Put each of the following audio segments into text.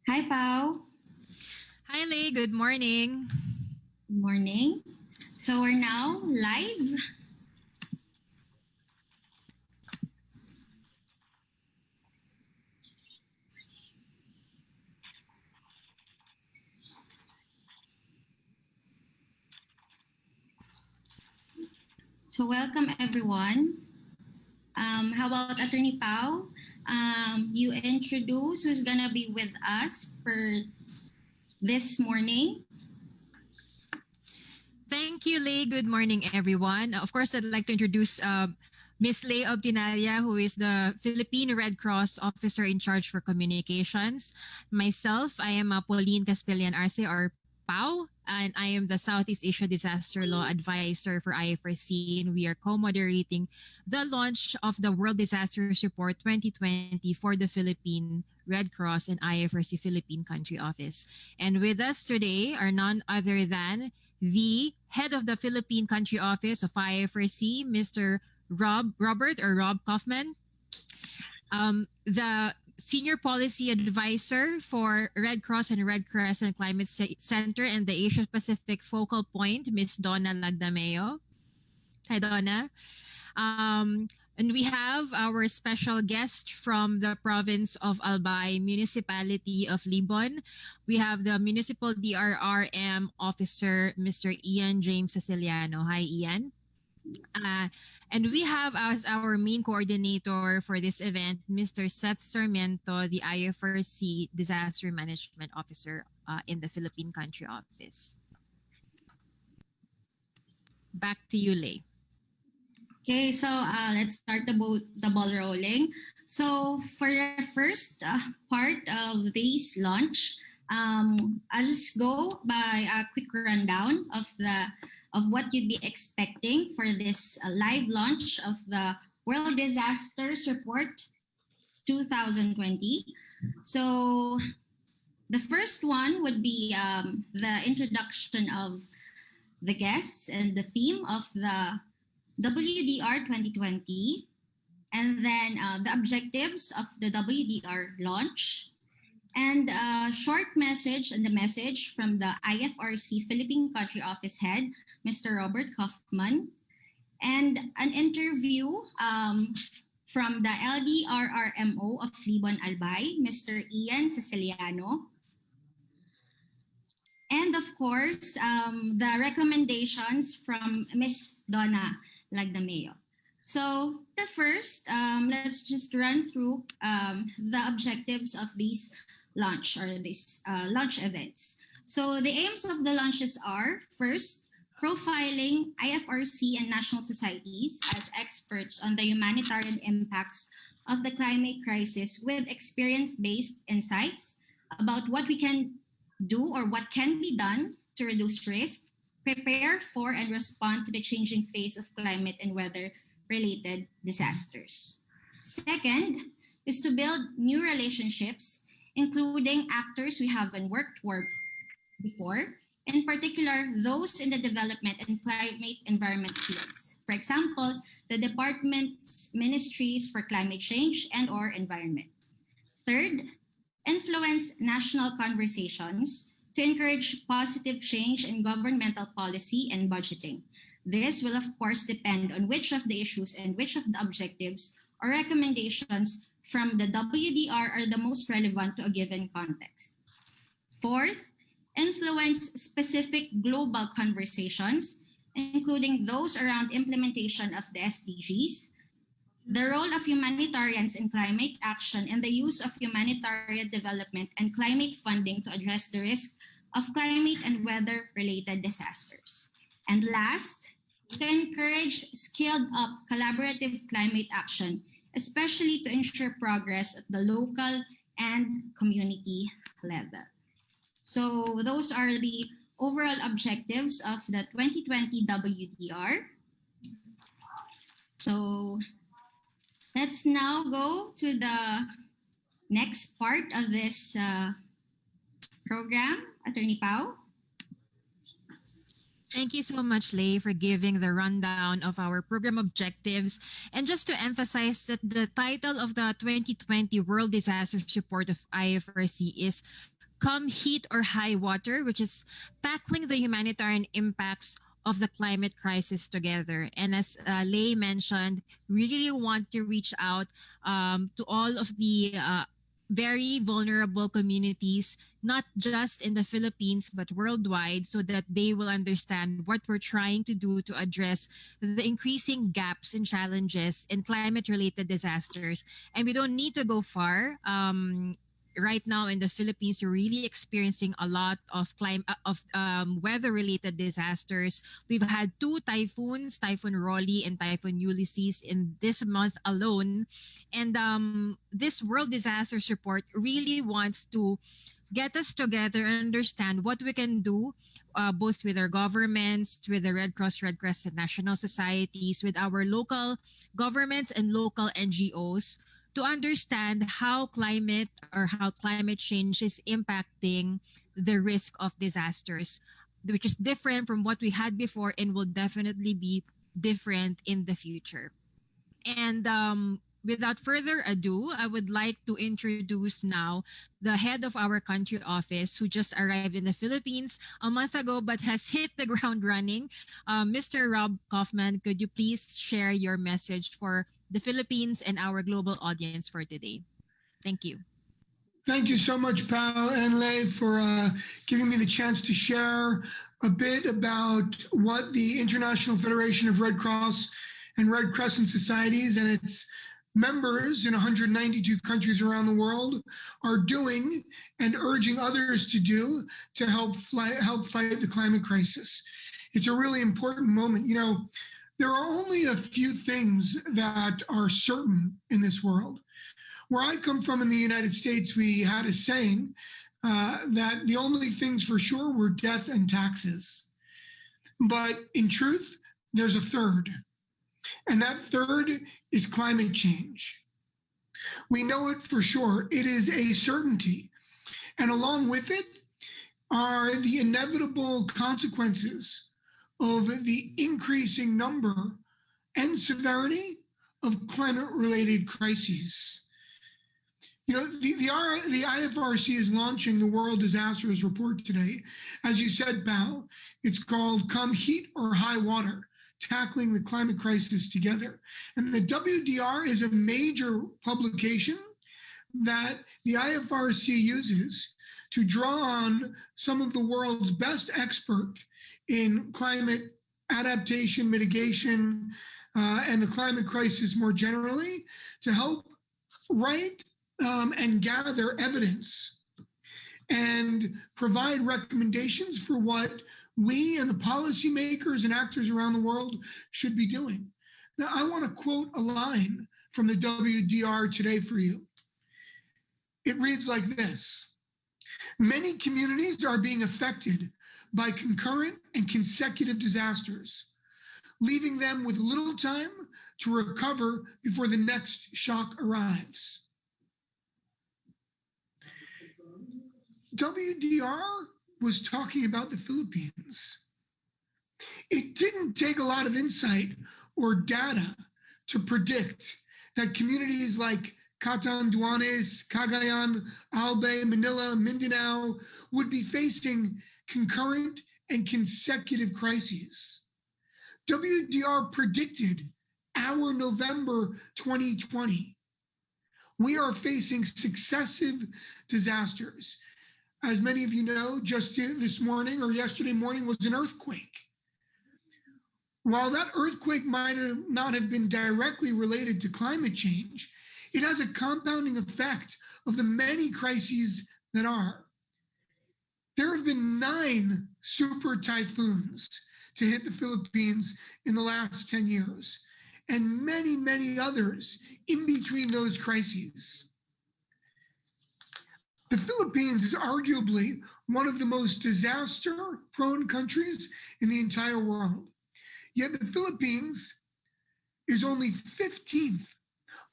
Hi, Pao. Hi, Lei. Good morning. Good morning. So we're now live. So welcome everyone. How about Attorney Pao? You introduce who's gonna be with us for this morning. Thank you, Lei. Good morning, everyone. Of course, I'd like to introduce Miss Lei Obdinalia, who is the Philippine Red Cross officer in charge for communications. Myself, I am Pauline Caspillian Arce, or PAO, and I am the Southeast Asia Disaster Law Advisor for IFRC, and we are co-moderating the launch of the World Disasters Report 2020 for the Philippine Red Cross and IFRC Philippine Country Office. And with us today are none other than the head of the Philippine Country Office of IFRC, Mr. Rob Kaufman, the Senior Policy Advisor for Red Cross and Red Crescent Climate Center and the Asia Pacific Focal Point, Ms. Donna Lagdameo. Hi, Donna. And we have our special guest from the province of Albay, Municipality of Libon. We have the Municipal DRRM Officer, Mr. Ian James Siciliano. Hi, Ian. And we have as our main coordinator for this event, Mr. Seth Sarmiento, the IFRC Disaster Management Officer in the Philippine Country Office. Back to you, Lei. Okay, so let's start the ball rolling. So for the first part of this launch, I'll just go by a quick rundown of what you'd be expecting for this live launch of the World Disasters Report 2020. So the first one would be the introduction of the guests and the theme of the WDR 2020, and then the objectives of the WDR launch, and a short message and the message from the IFRC Philippine Country Office Head, Mr. Robert Kaufman, and an interview from the LDRRMO of Libon Albay, Mr. Ian Siciliano, and of course, the recommendations from Ms. Donna Lagdameo. So the first, let's just run through the objectives of these launch or these launch events. So the aims of the launches are, first, profiling IFRC and national societies as experts on the humanitarian impacts of the climate crisis with experience-based insights about what we can do or what can be done to reduce risk, prepare for and respond to the changing face of climate and weather-related disasters. Second is to build new relationships, including actors we haven't worked with before, in particular those in the development and climate environment fields. For example, the department's ministries for climate change and or environment. Third, influence national conversations to encourage positive change in governmental policy and budgeting. This will, of course, depend on which of the issues and which of the objectives or recommendations from the WDR are the most relevant to a given context. Fourth, influence specific global conversations including those around implementation of the SDGs, the role of humanitarians in climate action, and the use of humanitarian development and climate funding to address the risk of climate and weather-related disasters. And last, to encourage skilled up collaborative climate action, especially to ensure progress at the local and community level. So those are the overall objectives of the 2020 WDR. So let's now go to the next part of this program. Attorney Pao. Thank you so much, Lei, for giving the rundown of our program objectives. And just to emphasize that the title of the 2020 World Disaster Report of IFRC is Come Heat or High Water, which is tackling the humanitarian impacts of the climate crisis together. And as Lei mentioned, we really want to reach out to all of the very vulnerable communities, not just in the Philippines, but worldwide, so that they will understand what we're trying to do to address the increasing gaps and challenges in climate-related disasters. And we don't need to go far. Right now in the Philippines, we're really experiencing a lot of weather-related disasters. We've had two typhoons, Typhoon Rolly and Typhoon Ulysses, in this month alone. And this World Disasters Report really wants to get us together and understand what we can do, both with our governments, with the Red Cross, Red Crescent national societies, with our local governments and local NGOs, to understand how climate change is impacting the risk of disasters, which is different from what we had before and will definitely be different in the future. And without further ado, I would like to introduce now the head of our country office, who just arrived in the Philippines a month ago but has hit the ground running. Mr. Rob Kaufman, could you please share your message for the Philippines and our global audience for today? Thank you. Thank you so much, Pao and Lei, for giving me the chance to share a bit about what the International Federation of Red Cross and Red Crescent Societies and its members in 192 countries around the world are doing and urging others to do to help fight the climate crisis. It's a really important moment. You know, there are only a few things that are certain in this world. Where I come from in the United States, we had a saying that the only things for sure were death and taxes. But in truth, there's a third. And that third is climate change. We know it for sure. It is a certainty. And along with it are the inevitable consequences of the increasing number and severity of climate-related crises. You know, the IFRC is launching the World Disasters Report today. As you said, Pao, it's called Come Heat or High Water, Tackling the Climate Crisis Together. And the WDR is a major publication that the IFRC uses to draw on some of the world's best experts in climate adaptation, mitigation, and the climate crisis more generally, to help write and gather evidence and provide recommendations for what we and the policymakers and actors around the world should be doing. Now, I want to quote a line from the WDR today for you. It reads like this: many communities are being affected by concurrent and consecutive disasters, leaving them with little time to recover before the next shock arrives. WDR was talking about the Philippines. It didn't take a lot of insight or data to predict that communities like Catanduanes, Cagayan, Albay, Manila, Mindanao would be facing concurrent and consecutive crises. WDR predicted our November 2020. We are facing successive disasters. As many of you know, just this morning or yesterday morning was an earthquake. while that earthquake might not have been directly related to climate change, it has a compounding effect of the many crises that are. There have been 9 super typhoons to hit the Philippines in the last 10 years, and many, many others in between those crises. The Philippines is arguably one of the most disaster-prone countries in the entire world. Yet the Philippines is only 15th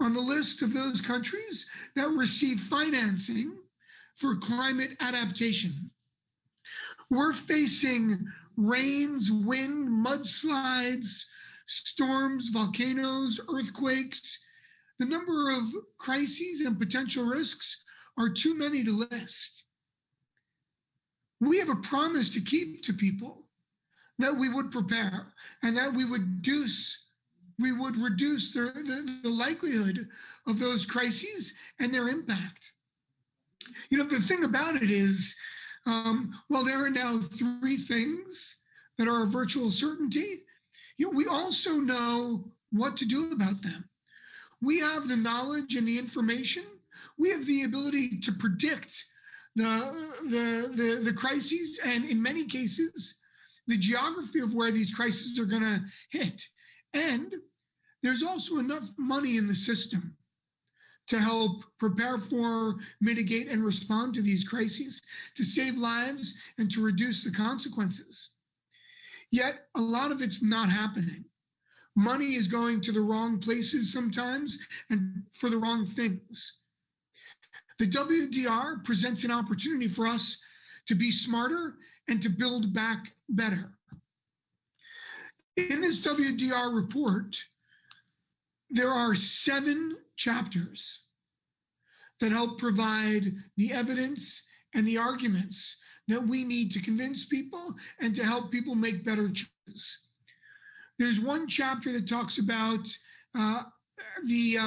on the list of those countries that receive financing for climate adaptation. We're facing rains, wind, mudslides, storms, volcanoes, earthquakes. The number of crises and potential risks are too many to list. We have a promise to keep to people that we would prepare and that we would reduce the likelihood of those crises and their impact. You know, the thing about it is, while there are now 3 things that are a virtual certainty, we also know what to do about them. We have the knowledge and the information. We have the ability to predict the crises, and in many cases, the geography of where these crises are going to hit. And there's also enough money in the system to help prepare for, mitigate, and respond to these crises, to save lives and to reduce the consequences. Yet a lot of it's not happening. Money is going to the wrong places sometimes and for the wrong things. The WDR presents an opportunity for us to be smarter and to build back better. In this WDR report, there are 7 chapters that help provide the evidence and the arguments that we need to convince people and to help people make better choices. There's one chapter that talks about the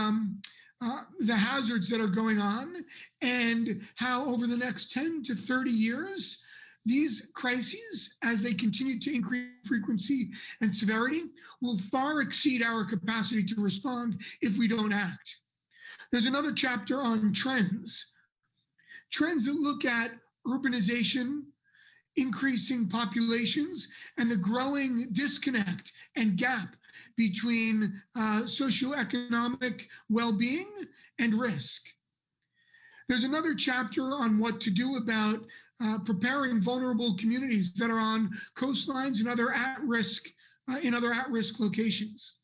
hazards that are going on and how over the next 10 to 30 years, these crises, as they continue to increase frequency and severity, will far exceed our capacity to respond if we don't act. There's another chapter on trends that look at urbanization, increasing populations, and the growing disconnect and gap between socioeconomic well-being and risk. There's another chapter on what to do about preparing vulnerable communities that are on coastlines and other at-risk locations.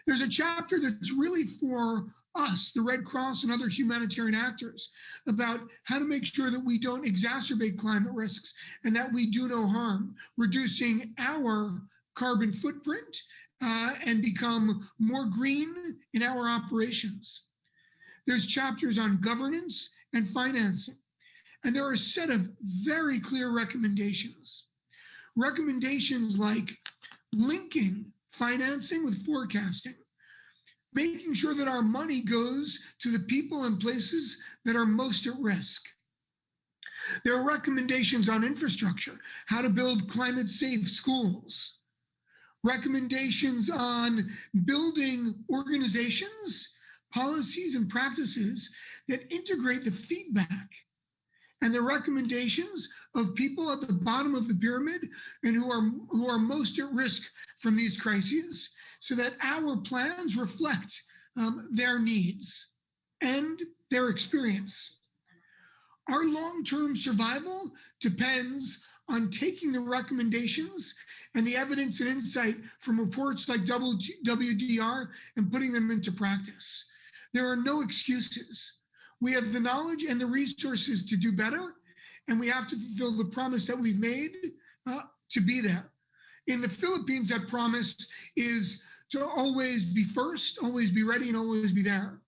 There's a chapter that's really for us, the Red Cross and other humanitarian actors, about how to make sure that we don't exacerbate climate risks and that we do no harm, reducing our carbon footprint and become more green in our operations. There's chapters on governance and financing. And there are a set of very clear recommendations. Recommendations like linking financing with forecasting, making sure that our money goes to the people and places that are most at risk. There are recommendations on infrastructure, how to build climate-safe schools. Recommendations on building organizations, policies, and practices that integrate the feedback and the recommendations of people at the bottom of the pyramid and who are most at risk from these crises, so that our plans reflect their needs and their experience. Our long-term survival depends on taking the recommendations and the evidence and insight from reports like WDR and putting them into practice. There are no excuses. We have the knowledge and the resources to do better, and we have to fulfill the promise that we've made to be there. In the Philippines, that promise is to always be first, always be ready, and always be there.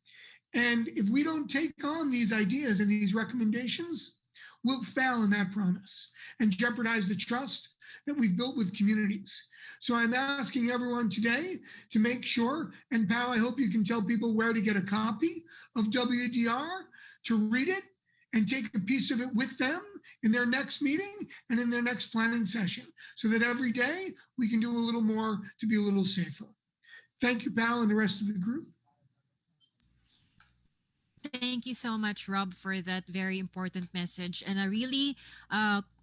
And if we don't take on these ideas and these recommendations, we'll fail in that promise and jeopardize the trust that we've built with communities. So I'm asking everyone today to make sure, and Pao, I hope you can tell people where to get a copy of WDR, to read it and take a piece of it with them in their next meeting and in their next planning session so that every day we can do a little more to be a little safer. Thank you, Pal, and the rest of the group. Thank you so much, Rob, for that very important message and a really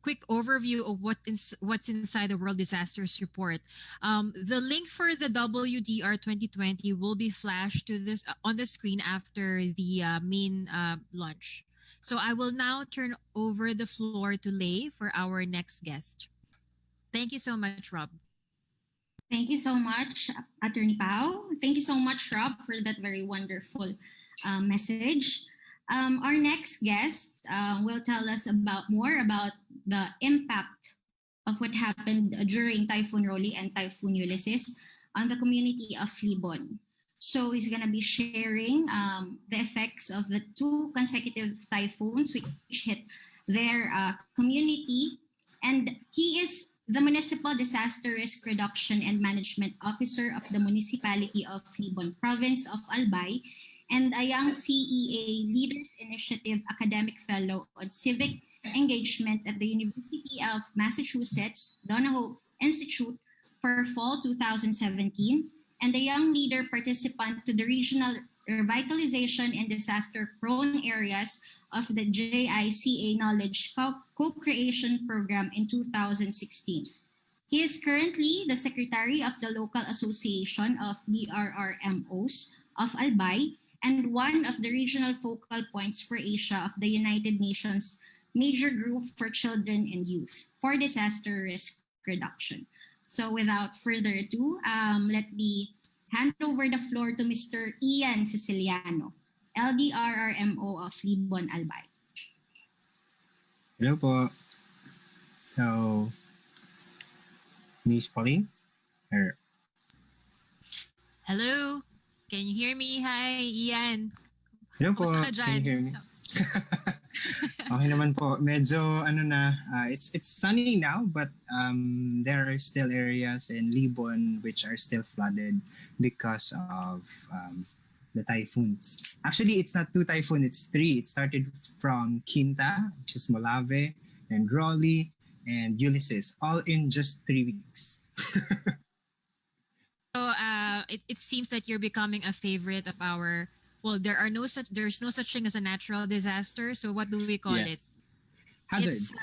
quick overview of what's inside the World Disasters Report. The link for the WDR 2020 will be flashed to this on the screen after the main launch. So I will now turn over the floor to Lei for our next guest. Thank you so much, Rob. Thank you so much, Attorney Pao. Thank you so much, Rob, for that very wonderful message. Our next guest will tell us more about the impact of what happened during Typhoon Rolly and Typhoon Ulysses on the community of Libon. So he's going to be sharing the effects of the two consecutive typhoons which hit their community. And he is the Municipal Disaster Risk Reduction and Management Officer of the Municipality of Libon, Province of Albay, and a Young CEA Leaders Initiative Academic Fellow on Civic Engagement at the University of Massachusetts Donohoe Institute for Fall 2017, and a Young Leader Participant to the Regional Revitalization in Disaster-Prone Areas of the JICA Knowledge Co-Creation Program in 2016. He is currently the Secretary of the Local Association of DRRMOs of Albay and one of the regional focal points for Asia of the United Nations Major Group for Children and Youth for Disaster Risk Reduction. So without further ado, let me hand over the floor to Mr. Ian Siciliano, LDRRMO of Libon, Albay. Hello po. So, Miss Pauline? Hello? Can you hear me? Hi, Ian. Hello po. Kumusta ka Can dyan? you hear me? Okay naman po. Medyo it's sunny now, but there are still areas in Libon which are still flooded because of the typhoons. Actually, it's not two typhoons, it's three. It started from Quinta, which is Molave, and Rolly, and Ulysses, all in just 3 weeks. So it seems that you're becoming a favorite of our. Well, there's no such thing as a natural disaster. So what do we call it? Hazards.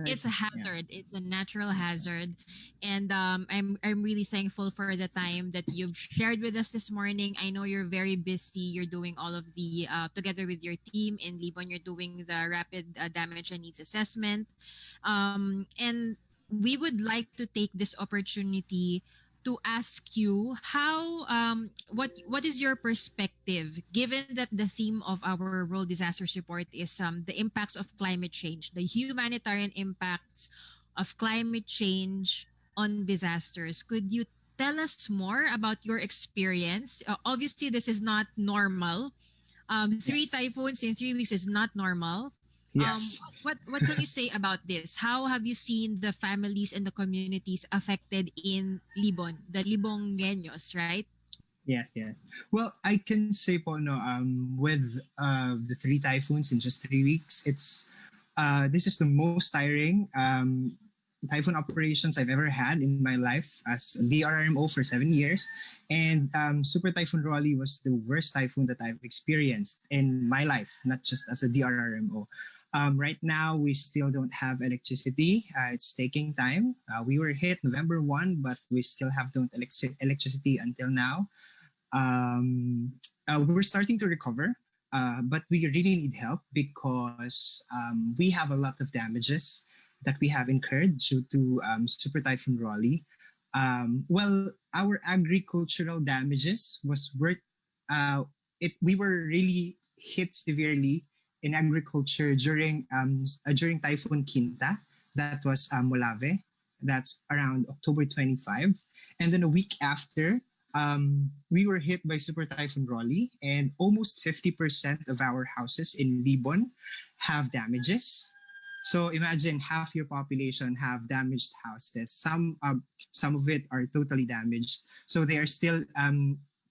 It's a hazard. Yeah. It's a natural hazard, and I'm really thankful for the time that you've shared with us this morning. I know you're very busy. You're doing all of the together with your team in Libon. You're doing the rapid damage and needs assessment, and we would like to take this opportunity to ask you how what is your perspective, given that the theme of our World Disasters Report is the impacts of climate change, the humanitarian impacts of climate change on disasters. Could you tell us more about your experience? Obviously, this is not normal. Three typhoons in 3 weeks is not normal. Yes. What can you say about this? How have you seen the families and the communities affected in Libon, the Libongeños, right? Yes. Well, I can say po no, with the three typhoons in just 3 weeks, it's this is the most tiring typhoon operations I've ever had in my life as a DRRMO for 7 years, and Super Typhoon Rolly was the worst typhoon that I've experienced in my life, not just as a DRRMO. Right now, we still don't have electricity. It's taking time. We were hit November 1, but we still have don't electricity until now. We're starting to recover, but we really need help because we have a lot of damages that we have incurred due to Super Typhoon Rolly. Well, our agricultural damages was worth. We were really hit severely in agriculture during Typhoon Quinta. That was Molave. That's around October 25. And then a week after, we were hit by Super Typhoon Rolly, and almost 50% of our houses in Libon have damages. So imagine half your population have damaged houses. Some of it are totally damaged. So they are still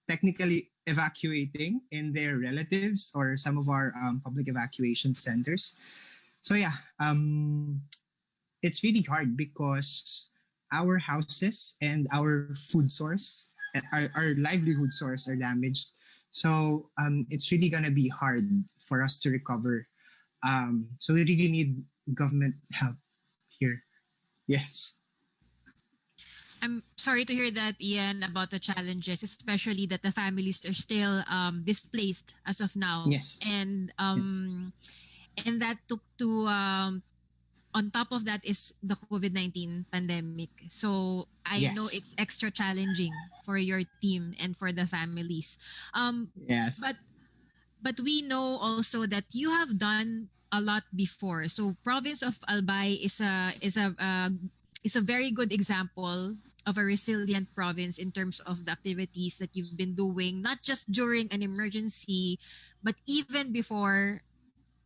technically evacuating in their relatives or some of our public evacuation centers. So yeah, it's really hard because our houses and our food source, our livelihood source are damaged. So it's really gonna be hard for us to recover. So we really need government help here. Yes. I'm sorry to hear that, Ian, about the challenges, especially that the families are still displaced as of now, Yes. and Yes. that took to on top of that is the COVID-19 pandemic. So I know Yes. it's extra challenging for your team and for the families. Um, Yes. but but we know also that you have done a lot before. So province of Albay is a very good example of a resilient province in terms of the activities that you've been doing, not just during an emergency, but even before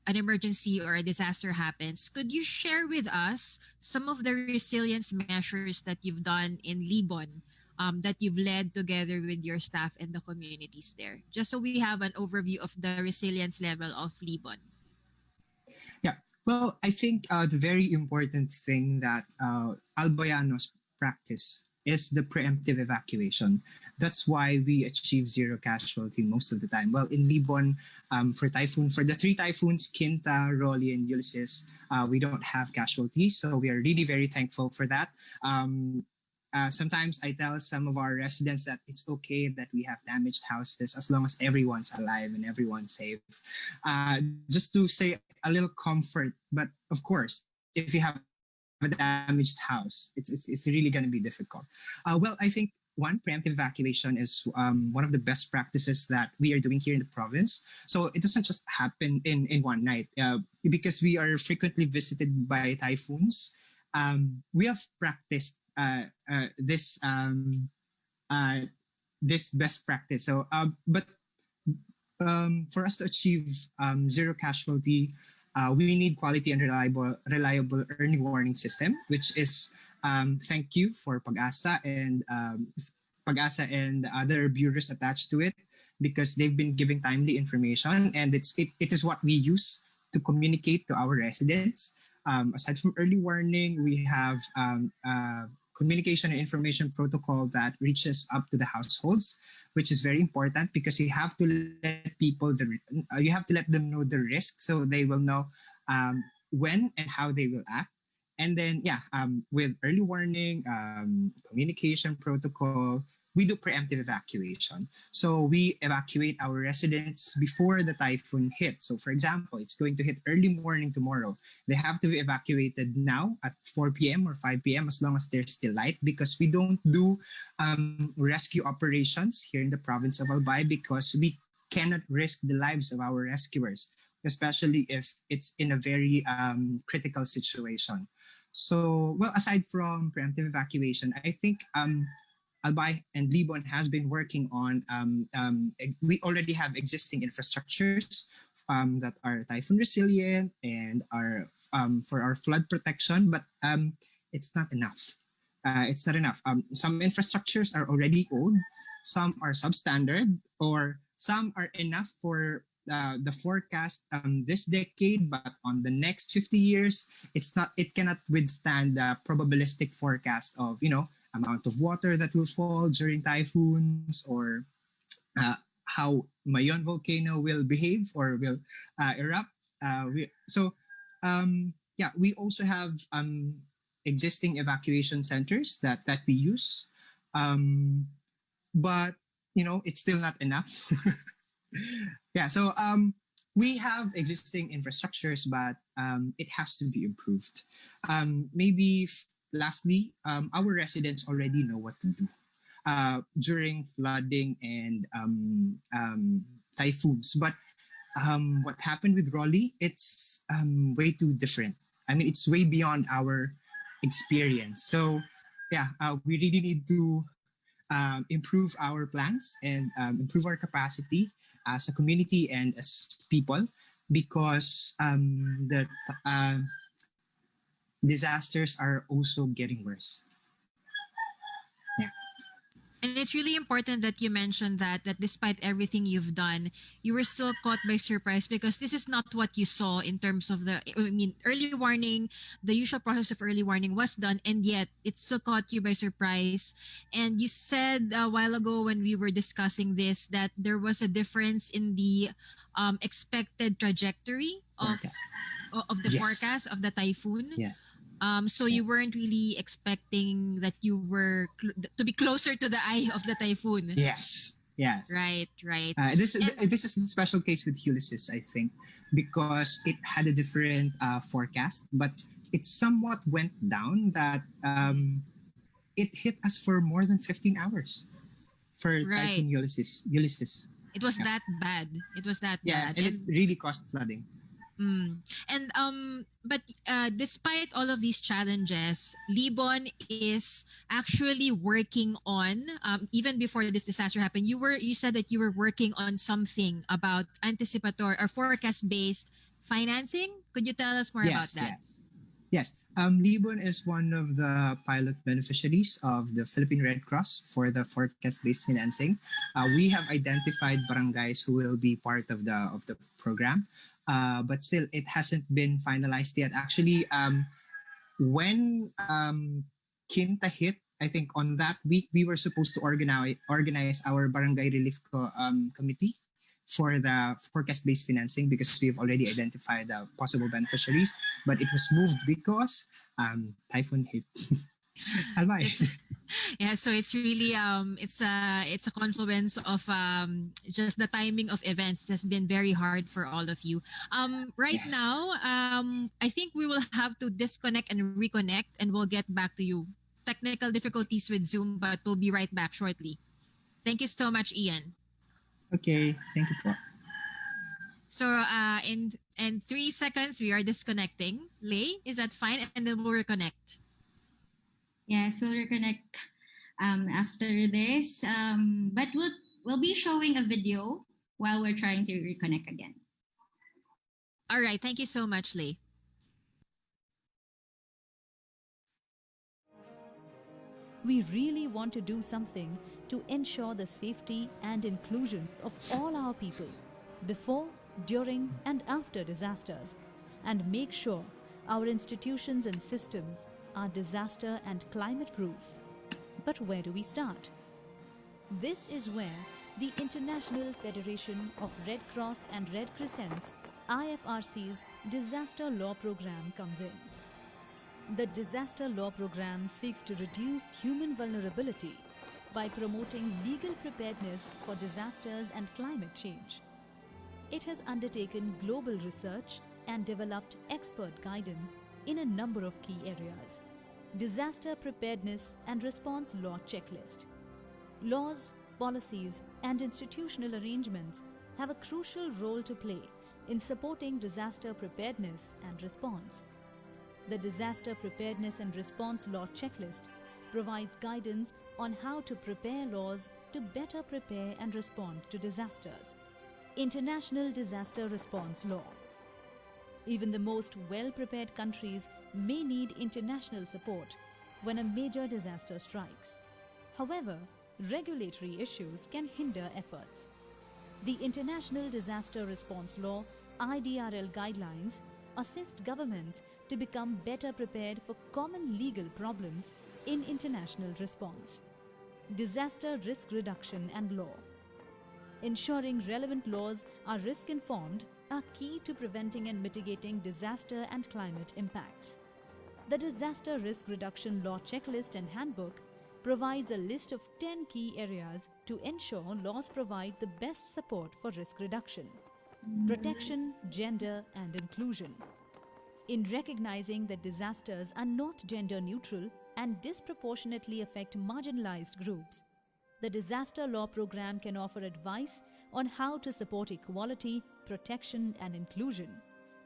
an emergency or a disaster happens. Could you share with us some of the resilience measures that you've done in Libon, that you've led together with your staff and the communities there? Just so we have an overview of the resilience level of Libon. Yeah. Well, I think the very important thing that Alboyanos practice is the preemptive evacuation. That's why we achieve zero casualty most of the time. Well, in Libon, for the three typhoons, Quinta, Rolly, and Ulysses, we don't have casualties. So we are really very thankful for that. Sometimes I tell some of our residents that it's okay that we have damaged houses as long as everyone's alive and everyone's safe. Just to say a little comfort, but of course, if you have a damaged house, it's really going to be difficult. Well, I think one preemptive evacuation is one of the best practices that we are doing here in the province. So it doesn't just happen in one night because we are frequently visited by typhoons. We have practiced uh, this best practice. So, but for us to achieve zero casualty, we need quality and reliable early warning system, which is thank you for Pag-asa and other bureaus attached to it because they've been giving timely information and it is what we use to communicate to our residents. Aside from early warning, we have communication and information protocol that reaches up to the households, which is very important because you have to let them know the risk so they will know when and how they will act. And then yeah, with early warning, communication protocol, we do preemptive evacuation. So we evacuate our residents before the typhoon hits. So for example, it's going to hit early morning tomorrow. They have to be evacuated now at 4 p.m. or 5 p.m. as long as there's still light because we don't do rescue operations here in the province of Albay because we cannot risk the lives of our rescuers, especially if it's in a very critical situation. So, well, aside from preemptive evacuation, I think Albay and Libon has been working on, we already have existing infrastructures that are typhoon resilient and are for our flood protection, but it's not enough. It's not enough. Some infrastructures are already old, some are substandard, or some are enough for the forecast this decade, but on the next 50 years, it's not. It cannot withstand the probabilistic forecast of amount of water that will fall during typhoons or how Mayon volcano will behave or will erupt. Yeah, we also have existing evacuation centers that we use, but it's still not enough. Yeah, so we have existing infrastructures, but it has to be improved. Lastly, our residents already know what to do during flooding and typhoons. But what happened with Rolly, it's way too different. I mean, it's way beyond our experience. So, yeah, we really need to improve our plans and improve our capacity as a community and as people because the disasters are also getting worse. Yeah. And it's really important that you mentioned that despite everything you've done, you were still caught by surprise because this is not what you saw in terms of early warning. The usual process of early warning was done, and yet it still caught you by surprise. And you said a while ago when we were discussing this that there was a difference in the expected trajectory Forecast. of the Yes. forecast of the typhoon. Yes. So you weren't really expecting that you were to be closer to the eye of the typhoon. Yes. Yes. Right, right. This is a special case with Ulysses, I think, because it had a different forecast, but it somewhat went down that it hit us for more than 15 hours for Right. Typhoon Ulysses. It was that bad. It was that Yes, bad. and it really caused flooding. But despite all of these challenges, Libon is actually working on even before this disaster happened. You said that you were working on something about anticipatory or forecast based financing. Could you tell us more about that? Yes. Libon is one of the pilot beneficiaries of the Philippine Red Cross for the forecast-based financing. We have identified barangays who will be part of the program, but still it hasn't been finalized yet. Actually, when Quinta hit, I think on that week we were supposed to organize our barangay relief committee for the forecast-based financing because we've already identified the possible beneficiaries, but it was moved because typhoon hit. Albay. Yeah, so it's really it's a confluence of just the timing of events has been very hard for all of you. Right Yes. now, I think we will have to disconnect and reconnect, and we'll get back to you. Technical difficulties with Zoom, but we'll be right back shortly. Thank you so much, Ian. Okay, thank you po. So in 3 seconds we are disconnecting. Lay, is that fine? And then we'll reconnect. Yes, we'll reconnect after this. But we'll be showing a video while we're trying to reconnect again. All right, thank you so much, Lay. We really want to do something to ensure the safety and inclusion of all our people before, during, and after disasters, and make sure our institutions and systems are disaster and climate proof. But where do we start? This is where the International Federation of Red Cross and Red Crescents, IFRC's Disaster Law Program comes in. The Disaster Law Program seeks to reduce human vulnerability by promoting legal preparedness for disasters and climate change. It has undertaken global research and developed expert guidance in a number of key areas. Disaster Preparedness and Response Law Checklist. Laws, policies, and institutional arrangements have a crucial role to play in supporting disaster preparedness and response. The Disaster Preparedness and Response Law Checklist provides guidance on how to prepare laws to better prepare and respond to disasters. International Disaster Response Law. Even the most well-prepared countries may need international support when a major disaster strikes. However, regulatory issues can hinder efforts. The International Disaster Response Law (IDRL) guidelines assist governments to become better prepared for common legal problems in international response. Disaster risk reduction and law. Ensuring relevant laws are risk-informed are key to preventing and mitigating disaster and climate impacts. The Disaster Risk Reduction Law Checklist and Handbook provides a list of 10 key areas to ensure laws provide the best support for risk reduction, protection, gender, and inclusion. In recognizing that disasters are not gender neutral and disproportionately affect marginalized groups, the Disaster Law Program can offer advice on how to support equality, protection, and inclusion,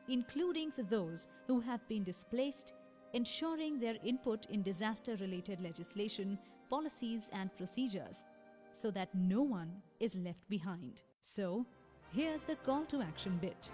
including for those who have been displaced, ensuring their input in disaster-related legislation, policies, and procedures, so that no one is left behind. So, here's the call to action bit.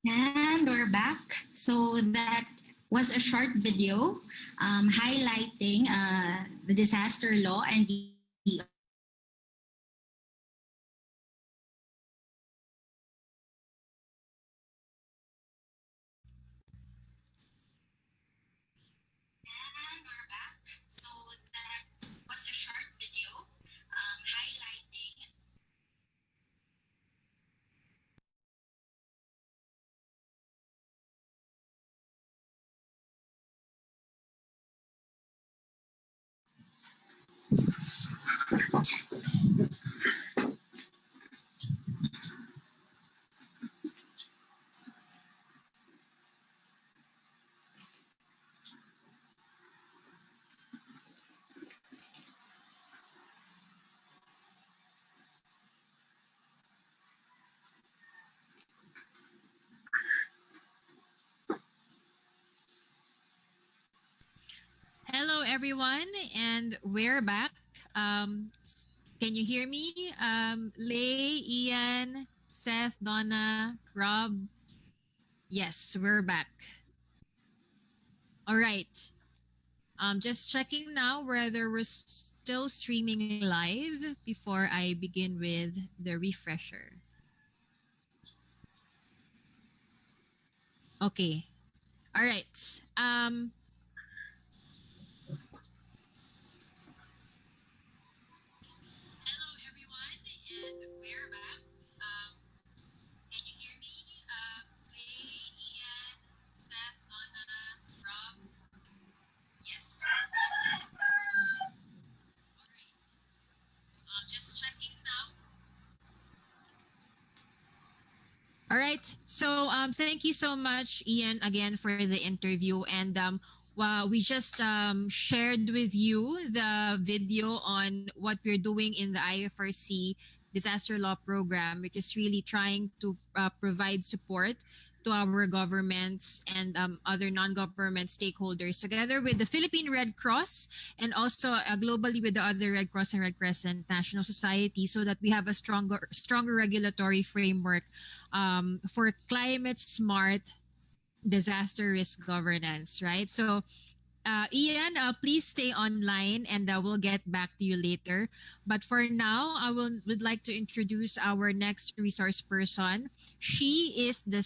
And we're back. So that was a short video highlighting the disaster law and the And we're back. So that was a short video highlighting. Hello, everyone, and we're back. Can you hear me? Lay, Ian, Seth, Donna, Rob. Yes, we're back. All right. Just checking now whether we're still streaming live before I begin with the refresher. Okay. All right. Hello, everyone, and we're back. Can you hear me? Lay, Ian, Seth, Donna, Rob. Yes. All right. Just checking now. All right. So thank you so much, Ian, again for the interview. And we just shared with you the video on what we're doing in the IFRC disaster law program, which is really trying to provide support to our governments and other non-government stakeholders together with the Philippine Red Cross and also globally with the other Red Cross and Red Crescent National Society so that we have a stronger regulatory framework for climate smart disaster risk governance, right? So, Ian, please stay online and we'll get back to you later. But for now, would like to introduce our next resource person. She is the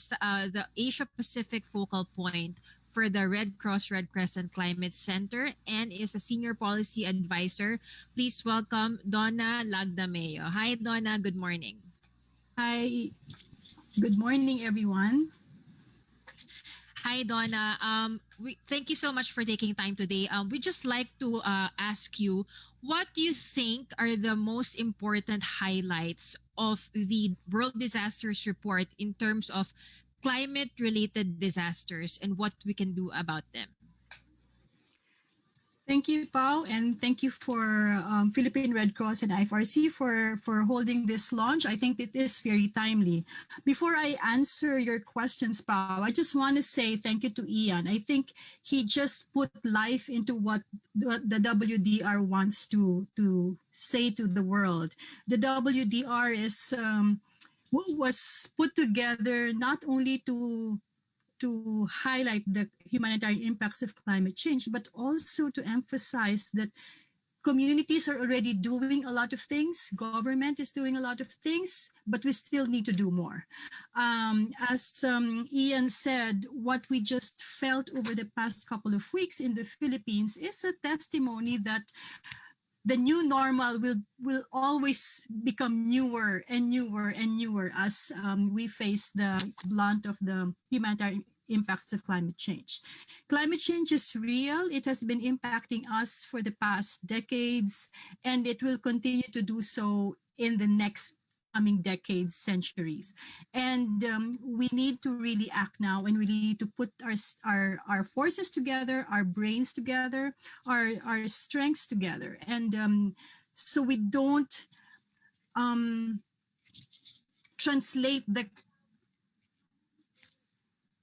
Asia Pacific focal point for the Red Cross Red Crescent Climate Center and is a senior policy advisor. Please welcome Donna Lagdameo. Hi, Donna. Good morning. Hi, good morning, everyone. Hi, Donna. Thank you so much for taking time today. We just like to ask you, what do you think are the most important highlights of the World Disasters Report in terms of climate-related disasters and what we can do about them? Thank you, Pau, and thank you for Philippine Red Cross and IFRC for holding this launch. I think it is very timely. Before I answer your questions, Pau, I just want to say thank you to Ian. I think he just put life into what the WDR wants to say to the world. The WDR is was put together not only to highlight the humanitarian impacts of climate change, but also to emphasize that communities are already doing a lot of things, government is doing a lot of things, but we still need to do more. As Ian said, what we just felt over the past couple of weeks in the Philippines is a testimony that the new normal will always become newer and newer and newer as we face the blunt of the humanitarian impacts of climate change. Climate change is real. It has been impacting us for the past decades, and it will continue to do so in the next coming decades, centuries. And we need to really act now, and we need to put our forces together, our brains together, our strengths together, and so we don't translate the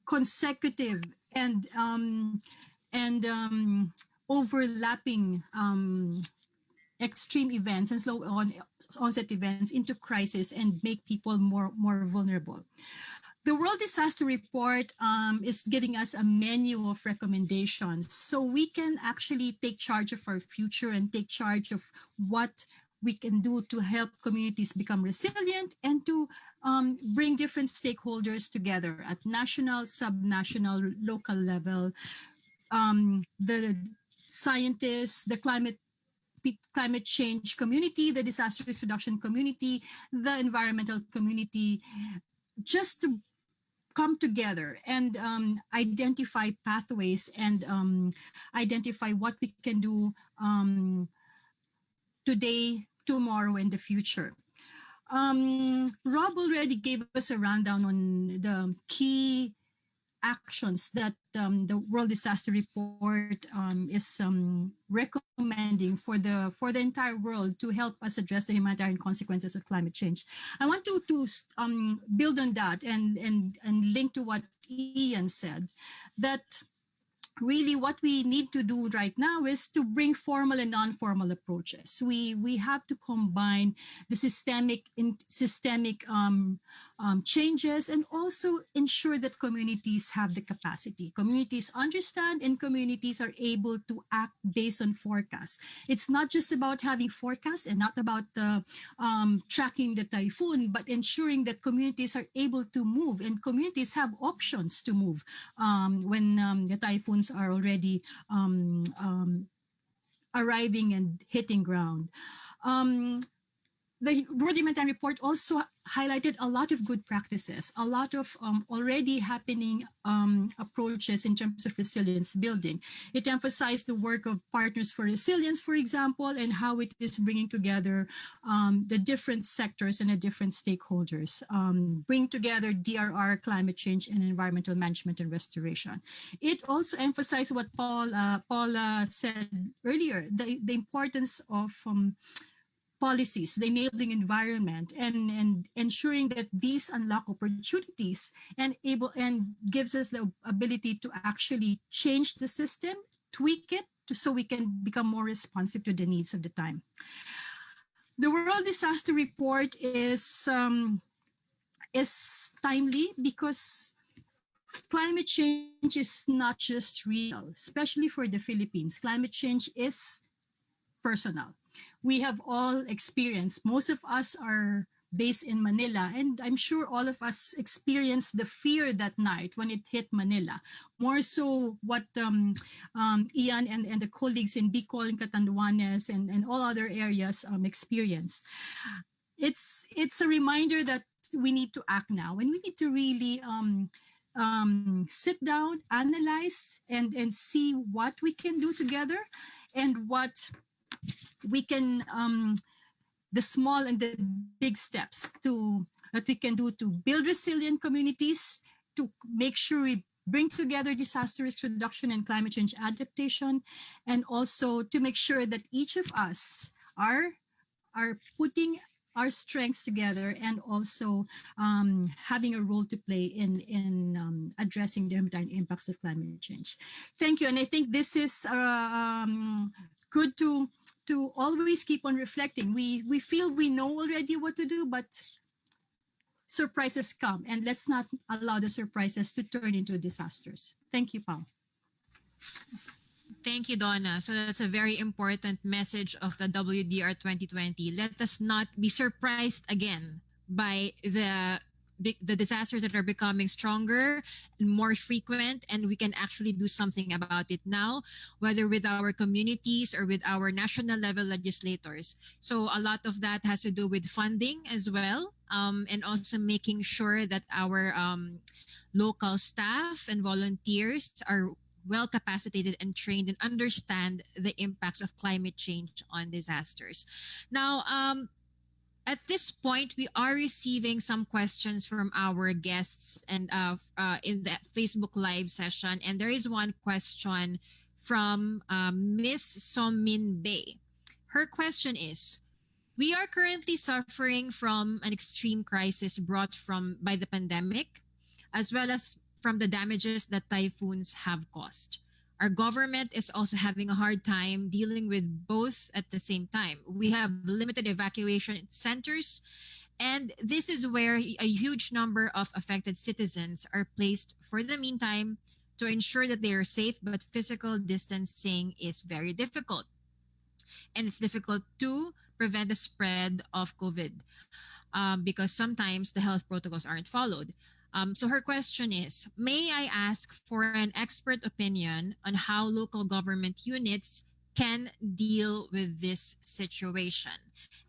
consecutive and overlapping extreme events and onset events into crisis and make people more vulnerable. the World Disaster Report is giving us a menu of recommendations, so we can actually take charge of our future and take charge of what we can do to help communities become resilient and to bring different stakeholders together at national, subnational, local level. The scientists, the climate change community, the disaster risk reduction community, the environmental community, just to come together and identify pathways and identify what we can do today, tomorrow, and the future. Rob already gave us a rundown on the key actions that the World Disaster Report is recommending for the entire world to help us address the humanitarian consequences of climate change. I want to build on that and link to what Ian said, that really what we need to do right now is to bring formal and non-formal approaches. We have to combine the systemic changes and also ensure that communities have the capacity. Communities understand and communities are able to act based on forecasts. It's not just about having forecasts and not about tracking the typhoon, but ensuring that communities are able to move and communities have options to move when the typhoons are already arriving and hitting ground. The World Humanitarian Report also highlighted a lot of good practices, a lot of already happening approaches in terms of resilience building. It emphasized the work of Partners for Resilience, for example, and how it is bringing together the different sectors and the different stakeholders, bring together DRR, climate change, and environmental management and restoration. It also emphasized what Paula said earlier, the importance of policies, the enabling environment, and ensuring that these unlock opportunities and gives us the ability to actually change the system, tweak it so we can become more responsive to the needs of the time. The World Disaster Report is timely because climate change is not just real, especially for the Philippines. Climate change is personal. We have all experienced, most of us are based in Manila, and I'm sure all of us experienced the fear that night when it hit Manila. More so what Ian and the colleagues in Bicol and Catanduanes and all other areas experienced. It's a reminder that we need to act now, and we need to really sit down, analyze, and see what we can do together and what we can the small and the big steps that we can do to build resilient communities, to make sure we bring together disaster risk reduction and climate change adaptation, and also to make sure that each of us are putting our strengths together and also having a role to play in addressing the humanitarian impacts of climate change. Thank you, and I think this is good to always keep on reflecting. We feel we know already what to do, but surprises come, and let's not allow the surprises to turn into disasters. Thank you, Pao. Thank you, Donna. So that's a very important message of the WDR 2020. Let us not be surprised again by the disasters that are becoming stronger and more frequent, and we can actually do something about it now, whether with our communities or with our national level legislators. So a lot of that has to do with funding as well, and also making sure that our local staff and volunteers are well capacitated and trained and understand the impacts of climate change on disasters. Now, at this point, we are receiving some questions from our guests and in the Facebook Live session. And there is one question from Miss Somin Bay. Her question is, we are currently suffering from an extreme crisis brought by the pandemic, as well as from the damages that typhoons have caused. Our government is also having a hard time dealing with both at the same time. We have limited evacuation centers And this is where a huge number of affected citizens are placed for the meantime to ensure that they are safe, but physical distancing is very difficult. And it's difficult to prevent the spread of COVID because sometimes the health protocols aren't followed. So her question is, may I ask for an expert opinion on how local government units can deal with this situation?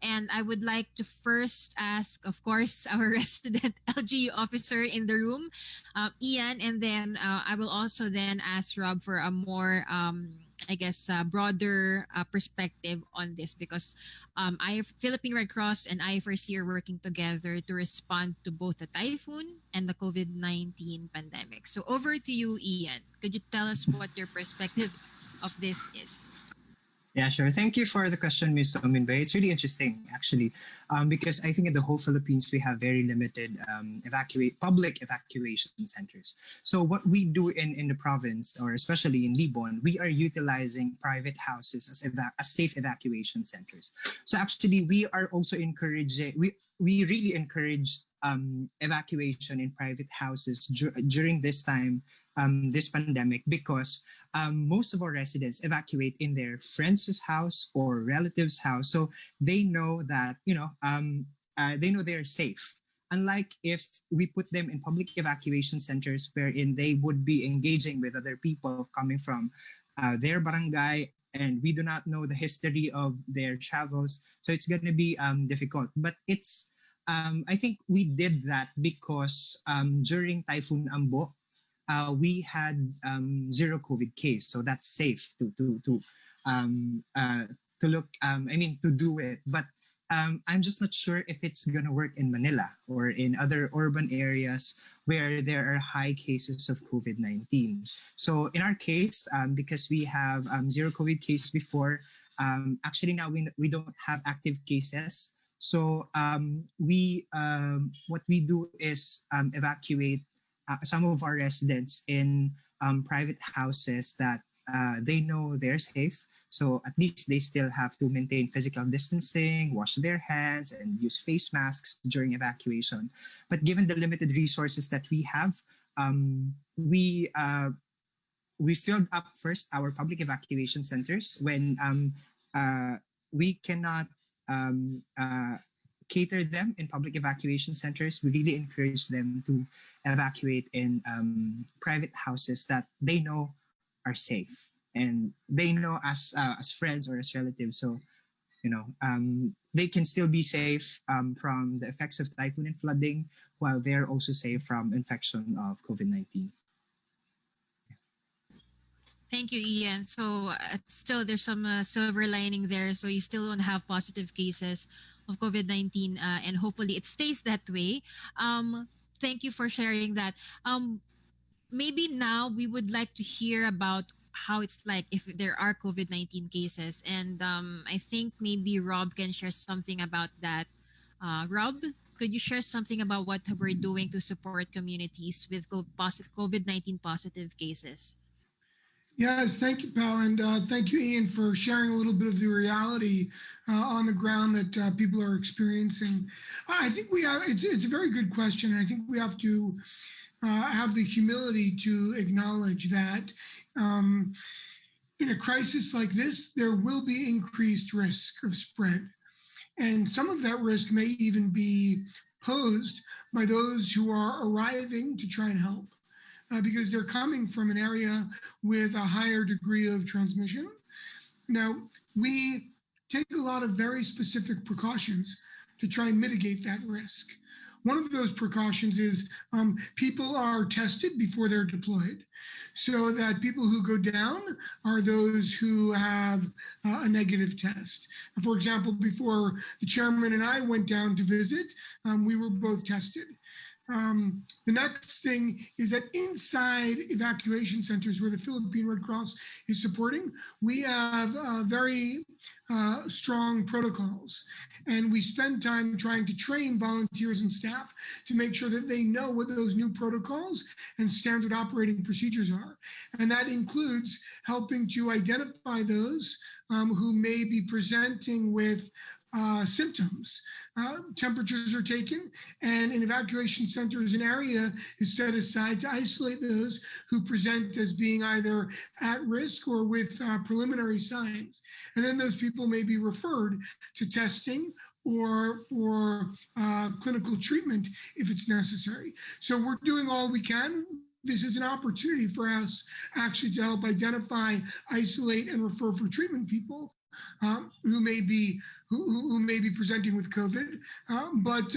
And I would like to first ask, of course, our resident LGU officer in the room, Ian, and then I will also then ask Rob for a more, I guess, broader perspective on this because Philippine Red Cross and IFRC are working together to respond to both the typhoon and the COVID-19 pandemic. So over to you, Ian. Could you tell us what your perspective of this is? Yeah, sure. Thank you for the question, Ms. Ominbay. It's really interesting, actually, because I think in the whole Philippines, we have very limited public evacuation centers. So what we do in the province, or especially in Libon, we are utilizing private houses as safe evacuation centers. So actually, we are also encouraging, we really encourage evacuation in private houses during this time, this pandemic, because most of our residents evacuate in their friends' house or relatives' house, so they know that they know they're safe. Unlike if we put them in public evacuation centers, wherein they would be engaging with other people coming from their barangay, and we do not know the history of their travels, so it's going to be difficult. But it's I think we did that because during Typhoon Ambo, we had zero COVID case, so that's safe to look. To do it. But I'm just not sure if it's gonna work in Manila or in other urban areas where there are high cases of COVID-19. So in our case, because we have zero COVID case before, actually now we don't have active cases. So what we do is evacuate some of our residents in private houses that they know they're safe. So at least they still have to maintain physical distancing, wash their hands, and use face masks during evacuation. But given the limited resources that we have, we filled up first our public evacuation centers when we cannot cater them in public evacuation centers. We really encourage them to evacuate in private houses that they know are safe and they know as friends or as relatives. So they can still be safe from the effects of typhoon and flooding, while they're also safe from infection of COVID-19. Thank you, Ian. So still, there's some silver lining there. So you still don't have positive cases of COVID-19, and hopefully it stays that way. Thank you for sharing that. Maybe now we would like to hear about how it's like if there are COVID-19 cases. And I think maybe Rob can share something about that. Rob, could you share something about what we're doing to support communities with COVID-19 positive cases? Yes, thank you, Pal, and thank you, Ian, for sharing a little bit of the reality on the ground that people are experiencing. I think we have, it's a very good question, and I think we have to have the humility to acknowledge that in a crisis like this, there will be increased risk of spread. And some of that risk may even be posed by those who are arriving to try and help. Because they're coming from an area with a higher degree of transmission. Now, we take a lot of very specific precautions to try and mitigate that risk. One of those precautions is people are tested before they're deployed, so that people who go down are those who have a negative test. For example, before the chairman and I went down to visit, we were both tested. The next thing is that inside evacuation centers where the Philippine Red Cross is supporting, we have very strong protocols. And we spend time trying to train volunteers and staff to make sure that they know what those new protocols and standard operating procedures are. And that includes helping to identify those who may be presenting with symptoms. Temperatures are taken, and an evacuation center as an area is set aside to isolate those who present as being either at risk or with preliminary signs. And then those people may be referred to testing or for clinical treatment if it's necessary. So we're doing all we can. This is an opportunity for us actually to help identify, isolate, and refer for treatment people who may be presenting with COVID, but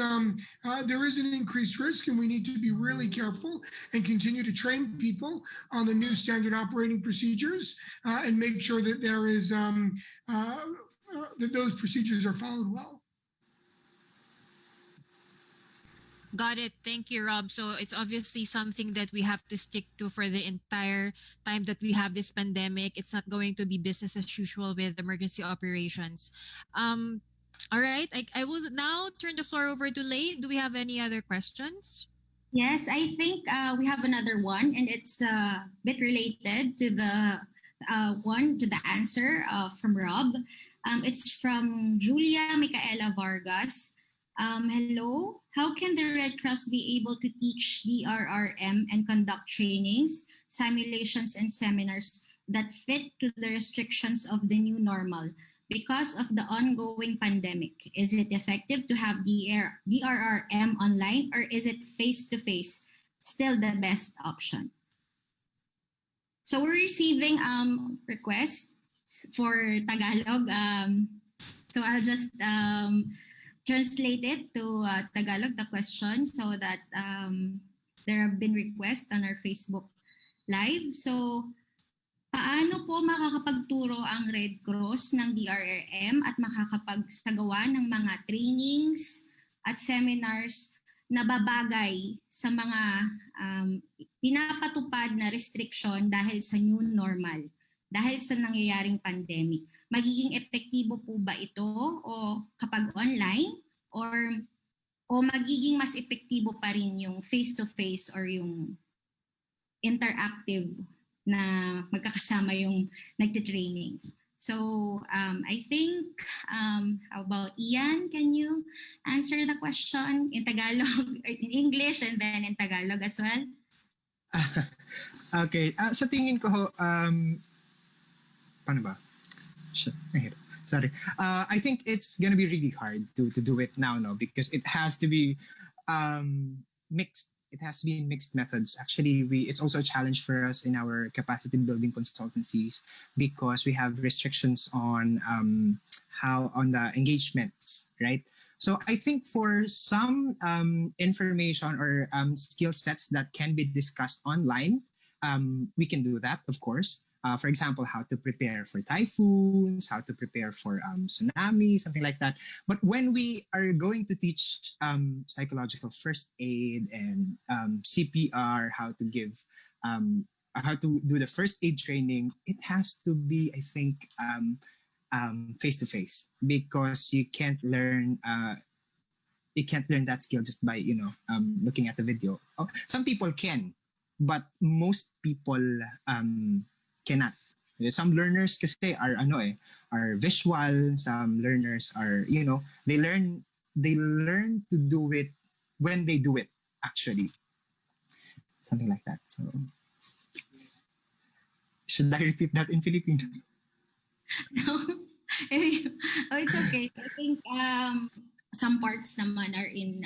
there is an increased risk, and we need to be really careful and continue to train people on the new standard operating procedures and make sure that there is that those procedures are followed well. Got it. Thank you, Rob. So it's obviously something that we have to stick to for the entire time that we have this pandemic. It's not going to be business as usual with emergency operations. All right. I will now turn the floor over to Lay. Do we have any other questions? Yes, I think we have another one, and it's a bit related to the answer from Rob. It's from Julia Micaela Vargas. Hello, how can the Red Cross be able to teach DRRM and conduct trainings, simulations, and seminars that fit to the restrictions of the new normal because of the ongoing pandemic? Is it effective to have DRRM online, or is it face-to-face still the best option? So we're receiving requests for Tagalog. So I'll just translate it to Tagalog, the question, so that there have been requests on our Facebook Live. So, paano po makakapagturo ang Red Cross ng DRRM at makakapagsagawa ng mga trainings at seminars na babagay sa mga pinapatupad na restriction dahil sa new normal, dahil sa nangyayaring pandemic? Magiging epektibo po ba ito o kapag online, o magiging mas epektibo pa rin yung face-to-face or yung interactive na magkakasama yung nagtitraining? So I think, how about Ian? Can you answer the question in Tagalog, or in English, and then in Tagalog as well? Okay. Sa tingin ko, paano ba? Sorry. I think it's gonna be really hard to do it now, no, because it has to be mixed. It has to be mixed methods. Actually, it's also a challenge for us in our capacity building consultancies because we have restrictions on on the engagements, right? So I think for some information or skill sets that can be discussed online, we can do that, of course. For example, how to prepare for typhoons, how to prepare for tsunami, something like that. But when we are going to teach psychological first aid and CPR, how to do the first aid training, it has to be, I think, face to face, because you can't learn that skill just by looking at the video. Some people can, but most people cannot. Some learners kasi are visual. Some learners are they learn to do it when they do it, actually, something like that. So should I repeat that in Filipino? No. Oh, it's okay. I think some parts naman are in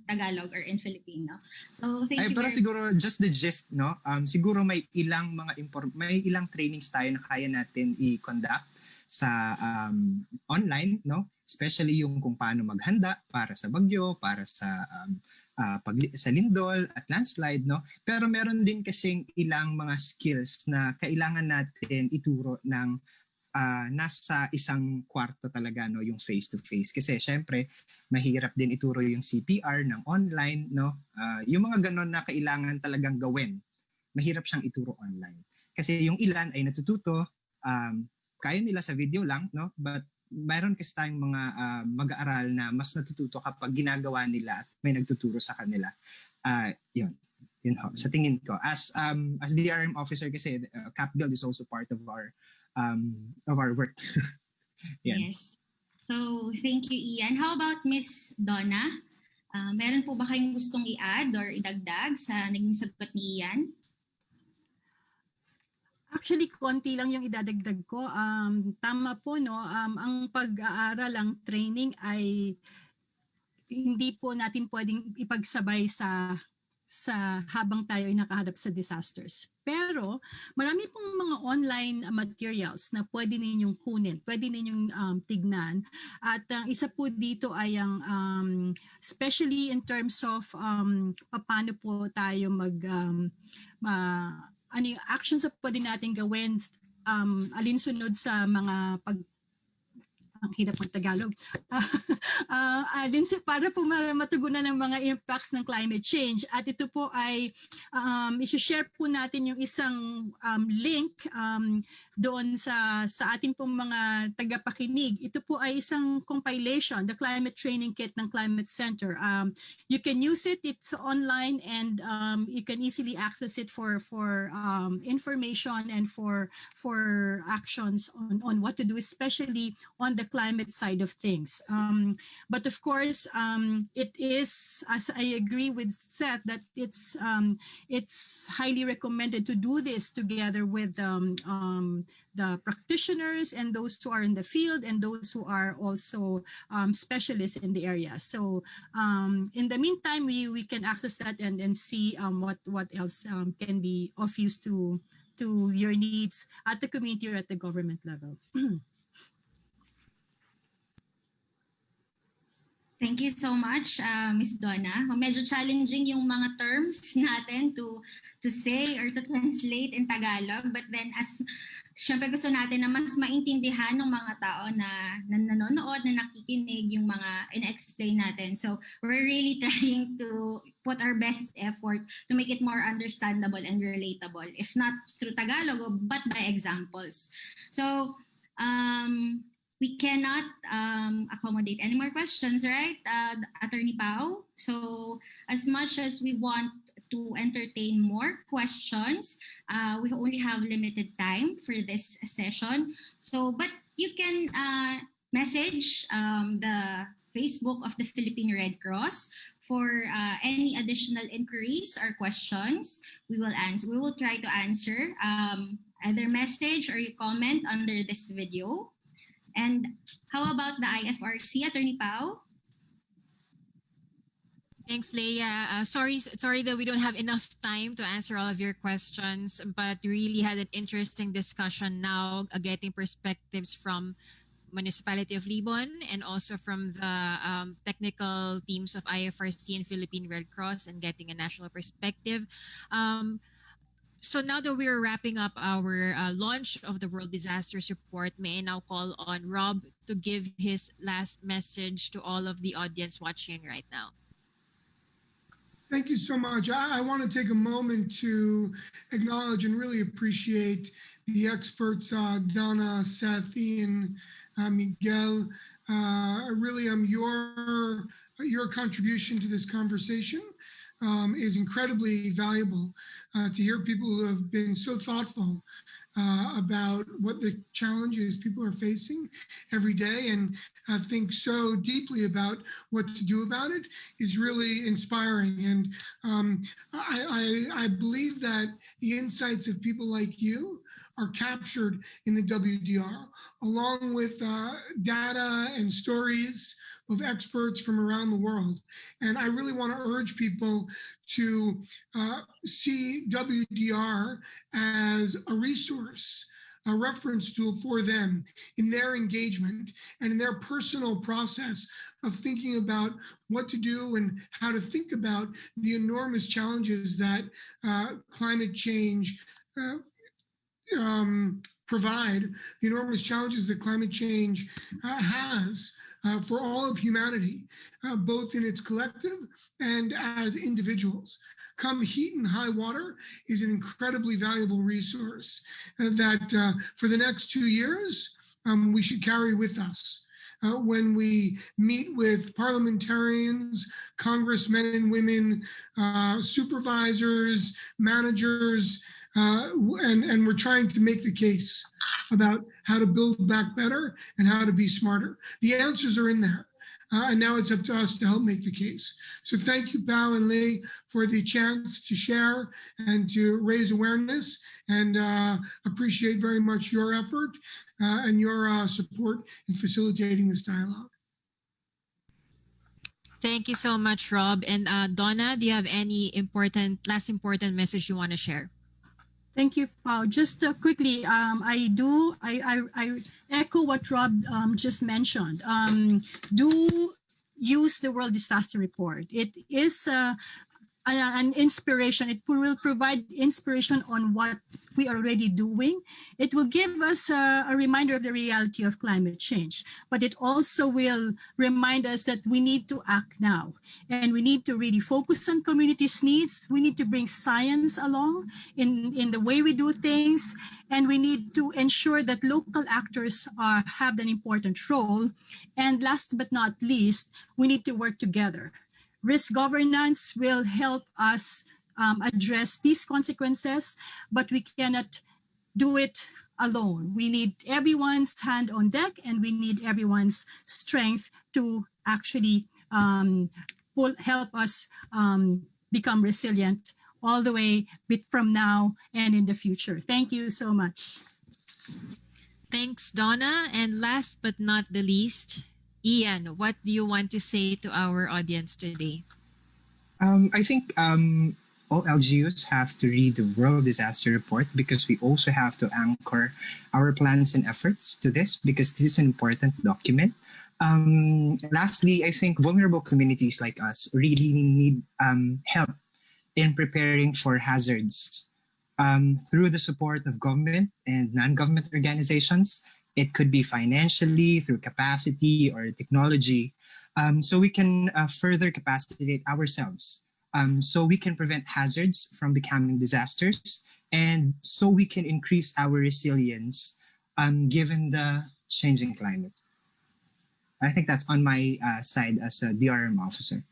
Tagalog or in Filipino. So thank you. Pero siguro just the gist, no? Siguro may ilang trainings tayo na kaya natin i-conduct sa online, no? Especially yung kung paano maghanda para sa bagyo, para sa sa lindol at landslide, no? Pero meron din kasing ilang mga skills na kailangan natin ituro ng nasa isang kwarto talaga, no, yung face to face, kasi syempre mahirap din ituro yung CPR ng online, no. Yung mga ganon na kailangan talagang gawin, mahirap siyang ituro online kasi yung ilan ay natututo, kaya nila sa video lang, no, but mayroon kasi tayong mga mag-aaral na mas natututo kapag ginagawa nila at may nagtuturo sa kanila. Yun ho, sa tingin ko as DRM officer kasi CapBuild is also part of our work. Yes. So, thank you, Ian. How about Miss Donna? Meron po ba kayong gustong i-add or idagdag sa naging sagot ni Ian? Actually, konti lang yung idadagdag ko. Tama po, no? Ang pag-aaral, ang training ay hindi po natin pwedeng ipagsabay sa habang tayo ay nakaharap sa disasters. Pero marami pong mga online materials na pwede ninyong kunin, pwede ninyong tignan. At isa po dito ay ang especially in terms of paano po tayo ano yung actions na pwede natin gawin alinsunod sa mga ang hirap ng Tagalog. Para po matugunan ng mga impacts ng climate change. At ito po ay isi-share po natin yung isang link doon sa ating pong mga tagapakinig. Ito po ay isang compilation, the Climate Training Kit ng Climate Center. You can use it, it's online, and you can easily access it for information and for actions on what to do, especially on the climate side of things. But of course, it is, as I agree with Seth, that it's highly recommended to do this together with the practitioners and those who are in the field and those who are also specialists in the area. So in the meantime, we can access that and see what else can be of use to your needs at the community or at the government level. Thank you so much, Ms. Donna. Medyo challenging yung mga terms natin to say or to translate in Tagalog. But then, syempre gusto natin na mas maintindihan ng mga tao na nanonood, na nakikinig yung mga in-explain natin. So, we're really trying to put our best effort to make it more understandable and relatable. If not through Tagalog, but by examples. So, we cannot accommodate any more questions, right, Attorney Pao? So as much as we want to entertain more questions, we only have limited time for this session. So, but you can message the Facebook of the Philippine Red Cross for any additional inquiries or questions. We will answer. We will try to answer either message or you comment under this video. And how about the IFRC, Attorney Pao? Thanks, Leia. Sorry that we don't have enough time to answer all of your questions, but we really had an interesting discussion now, getting perspectives from Municipality of Libon and also from the technical teams of IFRC and Philippine Red Cross, and getting a national perspective. So now that we're wrapping up our launch of the World Disasters Report, may I now call on Rob to give his last message to all of the audience watching right now. Thank you so much. I want to take a moment to acknowledge and really appreciate the experts, Donna, Seth, Ian, Miguel. Really, your contribution to this conversation is incredibly valuable. To hear people who have been so thoughtful about what the challenges people are facing every day and think so deeply about what to do about it is really inspiring. And I believe that the insights of people like you are captured in the WDR, along with data and stories of experts from around the world. And I really want to urge people to see WDR as a resource, a reference tool for them in their engagement and in their personal process of thinking about what to do and how to think about the enormous challenges that climate change provide, the enormous challenges that climate change has for all of humanity, both in its collective and as individuals. Come heat and high water is an incredibly valuable resource that for the next 2 years, we should carry with us. When we meet with parliamentarians, congressmen and women, supervisors, managers, and we're trying to make the case about how to build back better and how to be smarter. The answers are in there. And now it's up to us to help make the case. So thank you, Pal and Lee, for the chance to share and to raise awareness, and appreciate very much your effort and your support in facilitating this dialogue. Thank you so much, Rob. And Donna, do you have any last important message you want to share? Thank you, Pao. Just quickly, I echo what Rob just mentioned. Do use the World Disaster Report. It is an inspiration. It will provide inspiration on what we are already doing. It will give us a reminder of the reality of climate change, but it also will remind us that we need to act now, and we need to really focus on communities' needs. We need to bring science along in the way we do things, and we need to ensure that local actors have an important role. And last but not least, we need to work together. Risk governance will help us address these consequences, but we cannot do it alone. We need everyone's hand on deck, and we need everyone's strength to actually help us become resilient all the way from now and in the future. Thank you so much. Thanks, Donna. And last but not the least, Ian, what do you want to say to our audience today? I think all LGUs have to read the World Disaster Report, because we also have to anchor our plans and efforts to this, because this is an important document. Lastly, I think vulnerable communities like us really need help in preparing for hazards through the support of government and non-government organizations. It could be financially, through capacity or technology, so we can further capacitate ourselves, so we can prevent hazards from becoming disasters, and so we can increase our resilience given the changing climate. I think that's on my side as a DRM officer.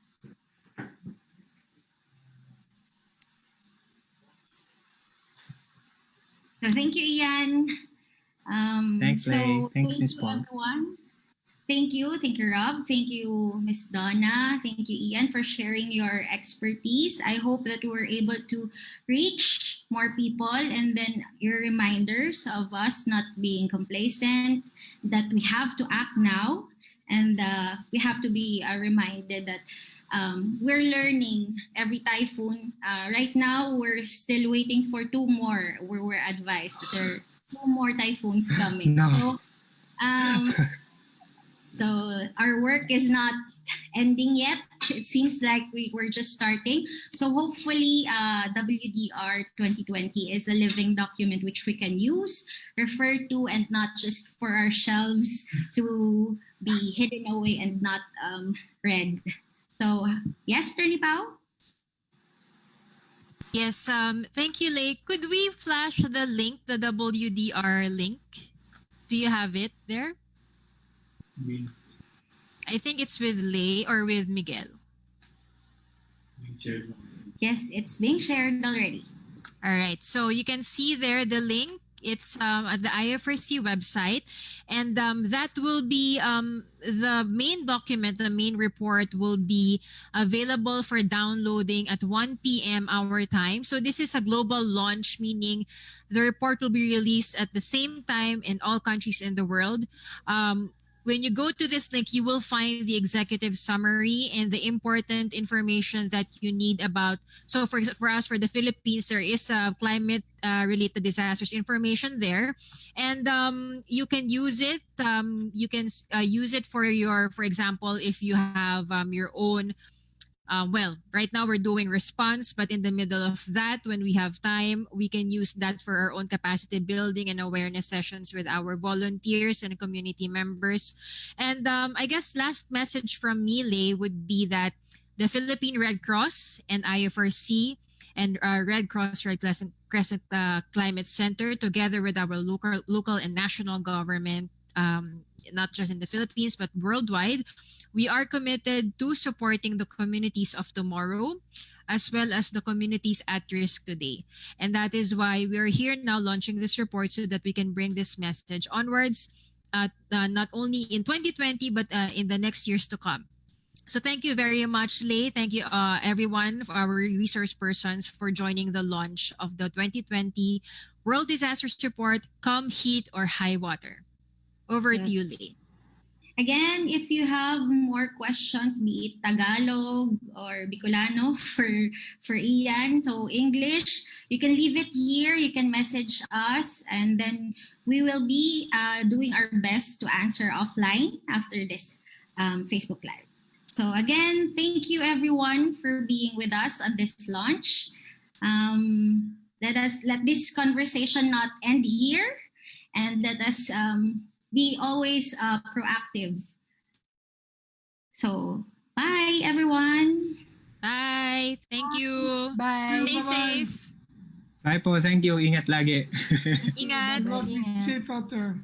So thank you, Ian. Thanks, Lei. Thanks, Ms. Paul. Everyone. Thank you, Rob. Thank you, Ms. Donna. Thank you, Ian, for sharing your expertise. I hope that we're able to reach more people, and then your reminders of us not being complacent, that we have to act now, and we have to be reminded that we're learning every typhoon. Right now, we're still waiting for two more, where we're advised that there are two more typhoons coming. No. So our work is not ending yet. It seems like we're just starting. So hopefully WDR 2020 is a living document which we can use, refer to, and not just for our shelves to be hidden away and not read. So yes, Attorney Pao? Yes, thank you, Lei. Could we flash the link, the WDR link? Do you have it there? I think it's with Lei or with Miguel. Yes, it's being shared already. All right, so you can see there the link. It's at the IFRC website, and that will be the main document, the main report will be available for downloading at 1 p.m. our time. So this is a global launch, meaning the report will be released at the same time in all countries in the world. When you go to this link, you will find the executive summary and the important information that you need about. So for us, for the Philippines, there is a climate-related disasters information there. And you can use it. You can use it for example, if you have your own, well, right now we're doing response, but in the middle of that, when we have time, we can use that for our own capacity building and awareness sessions with our volunteers and community members. And I guess last message from me, Lei, would be that the Philippine Red Cross and IFRC and Red Cross Red Crescent Climate Center, together with our local and national government, not just in the Philippines, but worldwide, we are committed to supporting the communities of tomorrow. as well as the communities at risk today. And that is why we are here now launching this report so that we can bring this message onwards, not only in 2020, but in the next years to come. So thank you very much, Lei. Thank you, everyone, for our resource persons for joining the launch of the 2020 World Disasters Report, Come Heat or High Water. Over to you, Lei. Again, if you have more questions, be it Tagalog or Bicolano for Ian, so English, you can leave it here. You can message us, and then we will be doing our best to answer offline after this Facebook Live. So again, thank you everyone for being with us on this launch. Let this conversation not end here, and let us be always proactive. So, bye everyone. Bye. Thank you. Bye. Stay Bye-bye. safe. Bye po. Thank you. Ingat lagi. Ingat. Be safe out there.